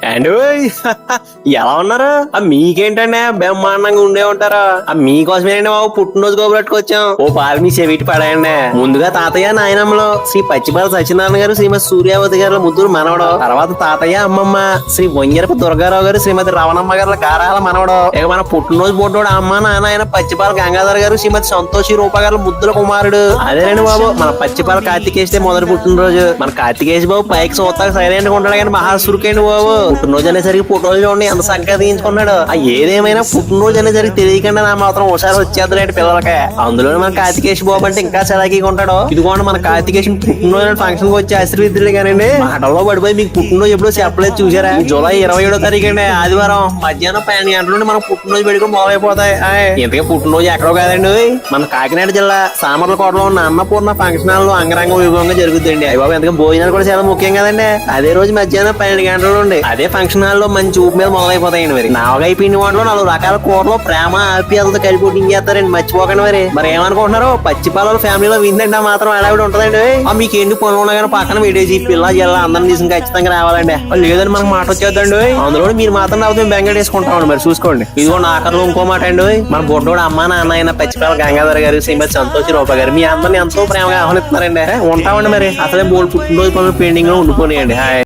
And ఎలా ఉన్నారు? మీకేంటండి బ్రహ్మాండంగా ఉండే ఉంటారా? మీకోసమేనండి బాబు పుట్టినరోజు గోబెట్టుకొచ్చాం. ఓ పాలు మీ చెవిటి పడాయండి. ముందుగా తాతయ్య నాయనమ్మలో శ్రీ పచ్చిపాల సత్యనారాయణ గారు, శ్రీమతి సూర్యావతి గారు ముద్దురు మనవడు. తర్వాత తాతయ్య అమ్మమ్మ శ్రీ వంగరపు దుర్గారావు గారు, శ్రీమతి రవణమ్మ గారు గారాల మనవడు. ఇక మన పుట్టినరోజు పుట్టోడు అమ్మ నాన్న ఆయన పచ్చిపాల గంగాధర్ గారు, శ్రీమతి సంతోషి రూప గారు ముద్దుల కుమారుడు. అదేనండి బాబు మన పచ్చిపాల కార్తికేస్తే మొదటి పుట్టినరోజు. మన కార్తికేసి బాబు పైకి సోతాక సైలెంట్ గా ఉంటాడు కానీ మహాసురుకేండి బాబు. పుట్టినరోజు అనేసరికి ఫోటోలు చూడండి ఎంత చక్కగా తీయించుకున్నాడు. ఏదేమైనా పుట్టినరోజు అనేసరికి తెలియకుండా నా మాత్రం ఒకసారి వచ్చేద్దలేంటి పిల్లలకే. అందులో మన కార్తికేశ్ బాబు అంటే ఇంకా చలాకీగా ఉంటాడు. ఇదిగోండి మన కార్తికేశ్ పుట్టినరోజు ఫంక్షన్ కి వచ్చి ఆశీర్వదిద్దులే కానండి మాటల్లో పడిపోయి మీకు పుట్టినరోజు ఎప్పుడో చెప్పలేదు చూసారా? జూలై 27వ తారీఖు అండి ఆదివారం మధ్యాహ్నం 12 గంటల నుండి మనం పుట్టినరోజు పెట్టుకుని మొదలైపోతాయి. ఇంతకీ పుట్టినరోజు ఎక్కడో కాదండి మన కాకినాడ జిల్లా సామర్లకోటలో ఉన్న అన్నపూర్ణ ఫంక్షన్ హాల్ లో అంగరంగ వైభవంగా జరుగుతుందండి. అయ్య బాబు ఎంతగా భోజనాలు కూడా చాలా ముఖ్యం కదండి. అదే రోజు మధ్యాహ్నం 12 గంటల నుండి అదే ఫంక్షన్ హాల్ లో మంచి ఊపు మీద మొదలైపోతాయండి. మరి నావగాయ పిండి వంటలో 4 రకాల కూరలో ప్రేమ ఆప్యాయతలతో కలిపి పుట్టించేస్తారండి. మర్చిపోకండి. మరి ఏమనుకుంటున్నారు? పచ్చిపాల ఫ్యామిలీలో విందంటే మాత్రం అడావిడ ఉంటదండి. మీకు ఎన్ని పనులు ఉన్నా కానీ పక్కన పెట్టేసి పిల్ల జిల్లా అందరిని తీసుకుని ఖచ్చితంగా రావాలండి. లేదని మనకు మాట వచ్చేద్దండి. అందులో మీరు మాత్రం రాకపోతే బెంగళూరు వేసుకుంటామండి. మరి చూసుకోండి. ఇదిగో ఆఖరిలో ఇంకో మాట అండి. మన బొడ్డోడు అమ్మ నాన్న అయిన పచ్చిపాల గంగాధర్ గారు, శ్రీమతి సంతోషి రూప గారు మీ అందరిని ఎంతో ప్రేమగా ఆహ్వానిస్తున్నారండి. ఉంటామండి. మరి అసలే బోల్డ్ పుట్టినరోజు పనులు పెండింగ్ లో ఉండిపోయాయండి. హాయ్.